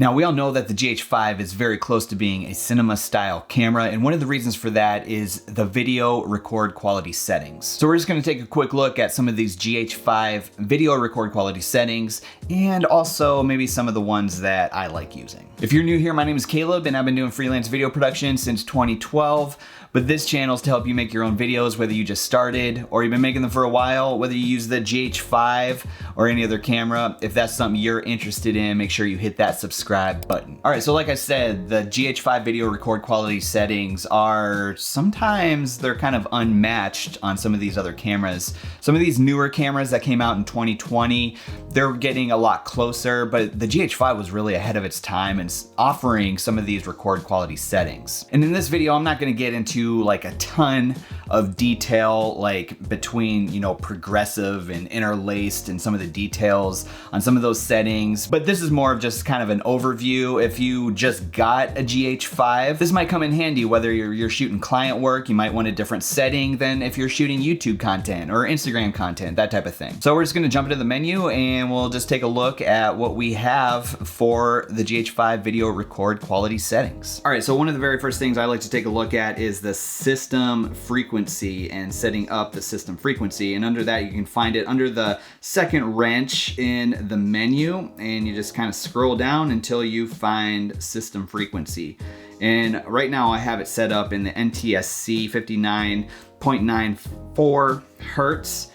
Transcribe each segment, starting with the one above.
Now, we all know that the GH5 is very close to being a cinema style camera, and one of the reasons for that is the video record quality settings. So we're just gonna take a quick look at some of these GH5 video record quality settings, and also maybe some of the ones that I like using. If you're new here, my name is Caleb, and I've been doing freelance video production since 2012. But this channel is to help you make your own videos, whether you just started or you've been making them for a while, whether you use the GH5 or any other camera. If that's something you're interested in, make sure you hit that subscribe button. All right, so like I said, the GH5 video record quality settings are sometimes they're kind of unmatched on some of these other cameras. Some of these newer cameras that came out in 2020, they're getting a lot closer, but the GH5 was really ahead of its time and offering some of these record quality settings. And in this video, I'm not gonna get into like a ton of detail, like between, you know, progressive and interlaced and some of the details on some of those settings. But this is more of just kind of an overview. If you just got a GH5, this might come in handy whether you're shooting client work. You might want a different setting than if you're shooting YouTube content or Instagram content, that type of thing. So we're just gonna jump into the menu and we'll just take a look at what we have for the GH5 video record quality settings. All right, so one of the very first things I like to take a look at is the system frequency and setting up the system frequency. And under that, you can find it under the second wrench in the menu, and you just kind of scroll down until you find system frequency. And right now I have it set up in the NTSC 59.94 Hertz.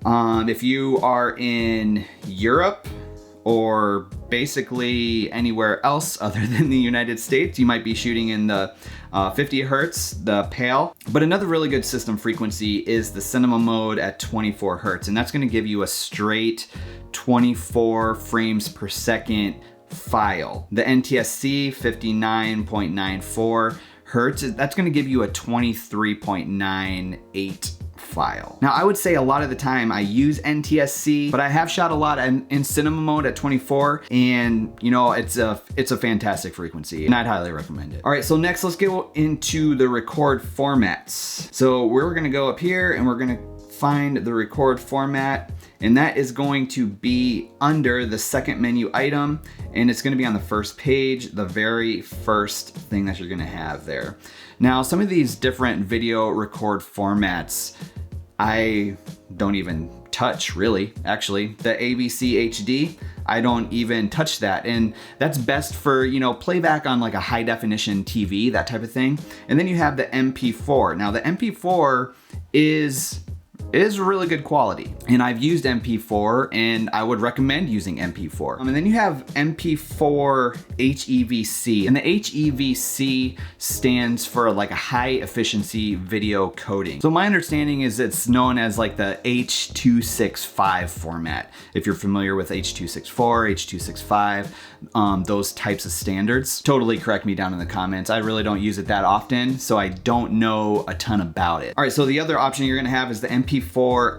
If you are in Europe, or basically anywhere else other than the United States, you might be shooting in the 50 Hertz, the PAL. But another really good system frequency is the cinema mode at 24 Hertz, and that's gonna give you a straight 24 frames per second file. The NTSC 59.94 Hertz, that's gonna give you a 23.98 file. Now, I would say a lot of the time I use NTSC, but I have shot a lot in cinema mode at 24, and you know, it's a fantastic frequency, and I'd highly recommend it. All right, so next let's go into the record formats. So we're gonna go up here and we're gonna find the record format, and that is going to be under the second menu item, and it's gonna be on the first page, the very first thing that you're gonna have there. Now, some of these different video record formats, I don't even touch really, actually. The AVC HD, I don't even touch that. And that's best for, you know, playback on like a high definition TV, that type of thing. And then you have the MP4. Now the MP4 is really good quality, and I've used MP4 and I would recommend using MP4. And then you have MP4 HEVC, and the HEVC stands for like a high efficiency video coding. So my understanding is it's known as like the H.265 format. If you're familiar with H.264, H.265, those types of standards, totally correct me down in the comments. I really don't use it that often, so I don't know a ton about it. All right, so the other option you're gonna have is the MP4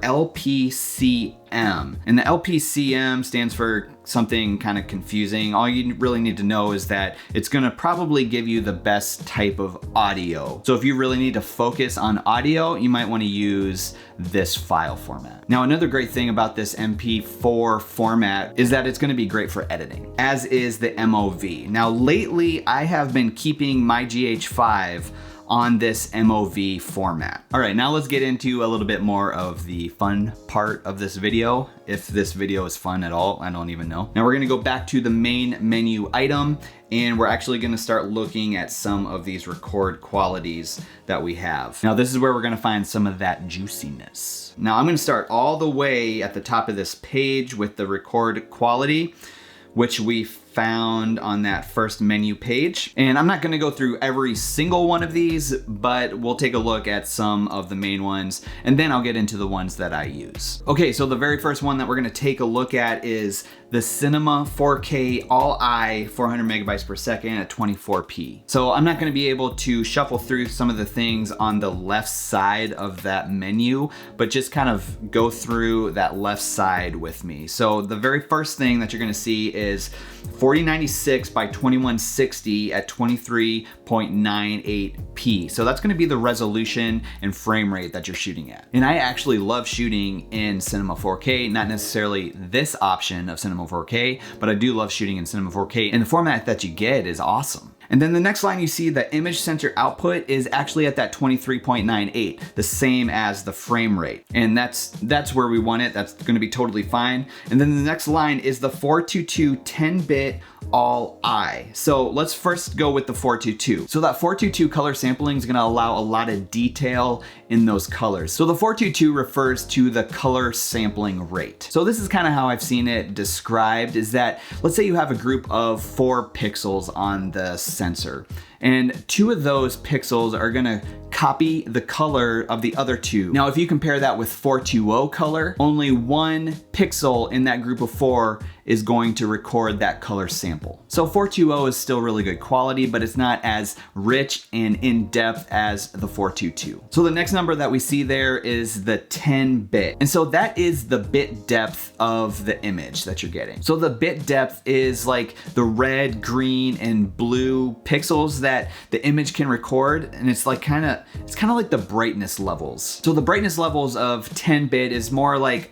LPCM. And the LPCM stands for something kind of confusing. All you really need to know is that it's gonna probably give you the best type of audio. So if you really need to focus on audio, you might wanna use this file format. Now, another great thing about this MP4 format is that it's gonna be great for editing, as is the MOV. Now, lately, I have been keeping my GH5 on this MOV format. All right, now let's get into a little bit more of the fun part of this video. If this video is fun at all, I don't even know. Now we're gonna go back to the main menu item, and we're actually gonna start looking at some of these record qualities that we have. Now this is where we're gonna find some of that juiciness. Now I'm gonna start all the way at the top of this page with the record quality, which we found on that first menu page. And I'm not gonna go through every single one of these, but we'll take a look at some of the main ones, and then I'll get into the ones that I use. Okay, so the very first one that we're gonna take a look at is the Cinema 4K All-I 400 megabytes per second at 24p. So I'm not gonna be able to shuffle through some of the things on the left side of that menu, but just kind of go through that left side with me. So the very first thing that you're gonna see is 4096 by 2160 at 23.98p. So that's gonna be the resolution and frame rate that you're shooting at. And I actually love shooting in Cinema 4K, not necessarily this option of Cinema 4K, but I do love shooting in Cinema 4K, and the format that you get is awesome. And then the next line you see, the image sensor output is actually at that 23.98, the same as the frame rate. And that's where we want it. That's gonna be totally fine. And then the next line is the 422 10-bit all I. So let's first go with the 422. So that 422 color sampling is gonna allow a lot of detail in those colors. So the 422 refers to the color sampling rate. So this is kind of how I've seen it described, is that let's say you have a group of 4 pixels on the sensor, and 2 of those pixels are gonna copy the color of the other 2. Now, if you compare that with 420 color, only 1 pixel in that group of 4 is going to record that color sample. So 420 is still really good quality, but it's not as rich and in-depth as the 422. So the next number that we see there is the 10-bit. And so that is the bit depth of the image that you're getting. So the bit depth is like the red, green, and blue pixels that the image can record, and it's like it's kind of like the brightness levels. So the brightness levels of 10-bit is more like,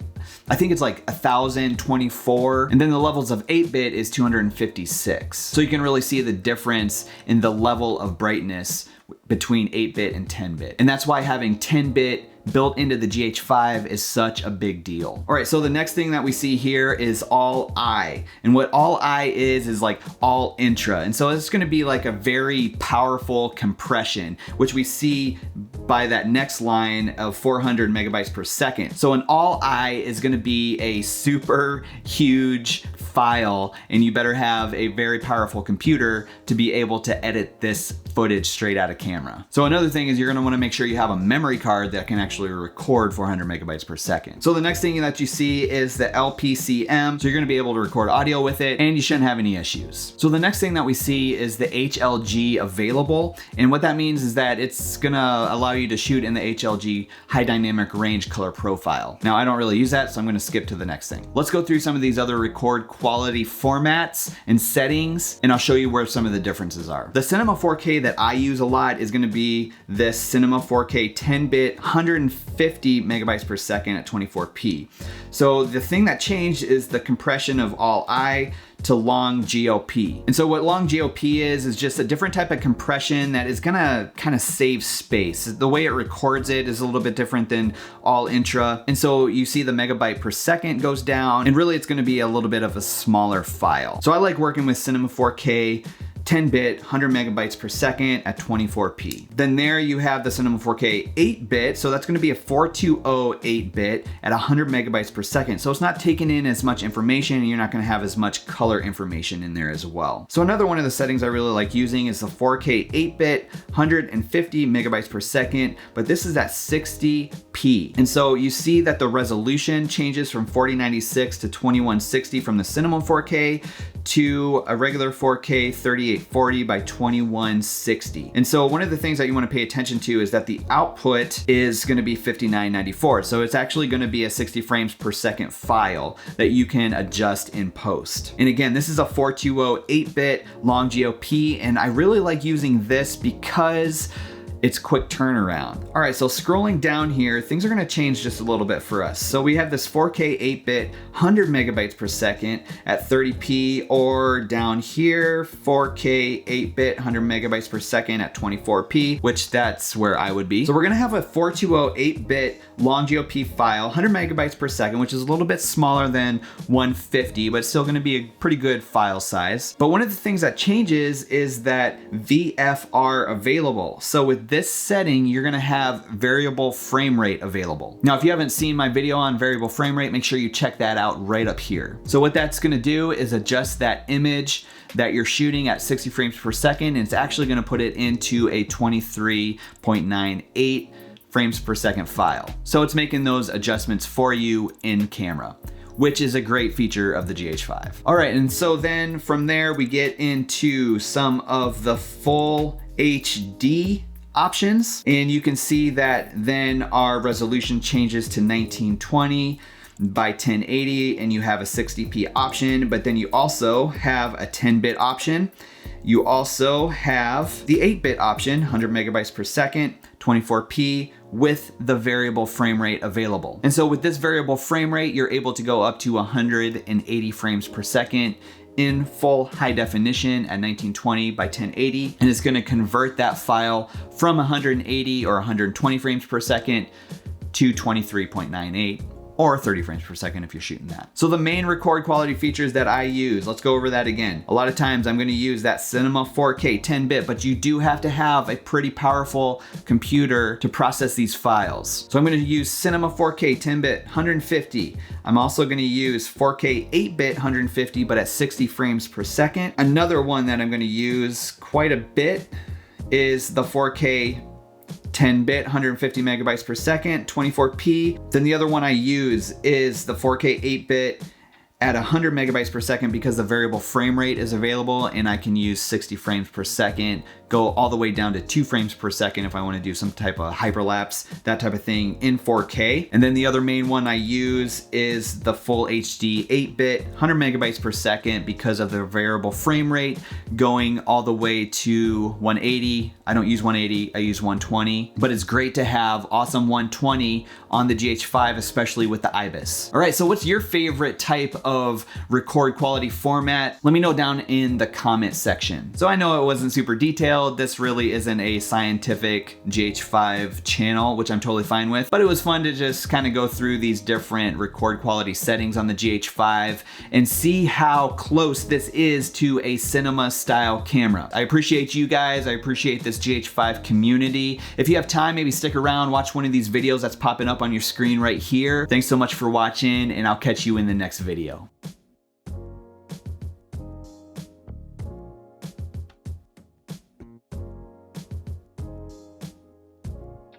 I think it's like 1024, and then the levels of 8-bit is 256. So you can really see the difference in the level of brightness between 8-bit and 10-bit. And that's why having 10-bit built into the GH5 is such a big deal. All right, so the next thing that we see here is all I. And what all I is like all intra. And so it's gonna be like a very powerful compression, which we see by that next line of 400 megabytes per second. So an all I is gonna be a super huge file, and you better have a very powerful computer to be able to edit this footage straight out of camera. So another thing is you're gonna wanna make sure you have a memory card that can actually record 400 megabytes per second. So the next thing that you see is the LPCM. So you're gonna be able to record audio with it, and you shouldn't have any issues. So the next thing that we see is the HLG available. And what that means is that it's gonna allow you to shoot in the HLG high dynamic range color profile. Now I don't really use that, so I'm gonna skip to the next thing. Let's go through some of these other record quality formats and settings, and I'll show you where some of the differences are. The Cinema 4K that I use a lot is gonna be this Cinema 4K 10-bit 150 megabytes per second at 24p. So the thing that changed is the compression of all I to long GOP. And so what long GOP is just a different type of compression that is gonna kind of save space. The way it records it is a little bit different than all intra. And so you see the megabyte per second goes down, and really it's gonna be a little bit of a smaller file. So I like working with Cinema 4K 10-bit, 100 megabytes per second at 24p. Then there you have the Cinema 4K 8-bit, so that's gonna be a 420 8-bit at 100 megabytes per second. So it's not taking in as much information, and you're not gonna have as much color information in there as well. So another one of the settings I really like using is the 4K 8-bit, 150 megabytes per second, but this is at 60p. And so you see that the resolution changes from 4096 to 2160 from the Cinema 4K to a regular 4K 3840 by 2160. And so one of the things that you want to pay attention to is that the output is going to be 5994. So it's actually going to be a 60 frames per second file that you can adjust in post. And again, this is a 420 8-bit long GOP, and I really like using this because it's quick turnaround. All right, so scrolling down here, things are gonna change just a little bit for us. So we have this 4K 8-bit, 100 megabytes per second at 30p, or down here, 4K 8-bit, 100 megabytes per second at 24p, which that's where I would be. So we're gonna have a 420 8-bit long GOP file, 100 megabytes per second, which is a little bit smaller than 150, but it's still gonna be a pretty good file size. But one of the things that changes is that VFR available. So with this setting, you're gonna have variable frame rate available. Now, if you haven't seen my video on variable frame rate, make sure you check that out right up here. So what that's gonna do is adjust that image that you're shooting at 60 frames per second, and it's actually gonna put it into a 23.98 frames per second file. So it's making those adjustments for you in camera, which is a great feature of the GH5. All right, and so then from there, we get into some of the full HD options, and you can see that then our resolution changes to 1920. by 1080 and you have a 60p option, but then you also have a 10-bit option. You also have the 8-bit option, 100 megabytes per second, 24p, with the variable frame rate available. And so with this variable frame rate, you're able to go up to 180 frames per second in full high definition at 1920 by 1080. And it's gonna convert that file from 180 or 120 frames per second to 23.98. or 30 frames per second if you're shooting that. So the main record quality features that I use, let's go over that again. A lot of times I'm gonna use that Cinema 4K 10-bit, but you do have to have a pretty powerful computer to process these files. So I'm gonna use Cinema 4K 10-bit 150. I'm also gonna use 4K 8-bit 150, but at 60 frames per second. Another one that I'm gonna use quite a bit is the 4K 10-bit, 150 megabytes per second, 24p. Then the other one I use is the 4K 8-bit at 100 megabytes per second because the variable frame rate is available and I can use 60 frames per second, go all the way down to 2 frames per second if I want to do some type of hyperlapse, that type of thing in 4K. And then the other main one I use is the full HD 8-bit, 100 megabytes per second because of the variable frame rate going all the way to 180. I don't use 180, I use 120, but it's great to have awesome 120 on the GH5, especially with the IBIS. All right, so what's your favorite type of record quality format? Let me know down in the comment section. So I know it wasn't super detailed. This really isn't a scientific GH5 channel, which I'm totally fine with, but it was fun to just kind of go through these different record quality settings on the GH5 and see how close this is to a cinema style camera. I appreciate you guys. I appreciate this GH5 community. If you have time, maybe stick around, watch one of these videos that's popping up on your screen right here. Thanks so much for watching, and I'll catch you in the next video.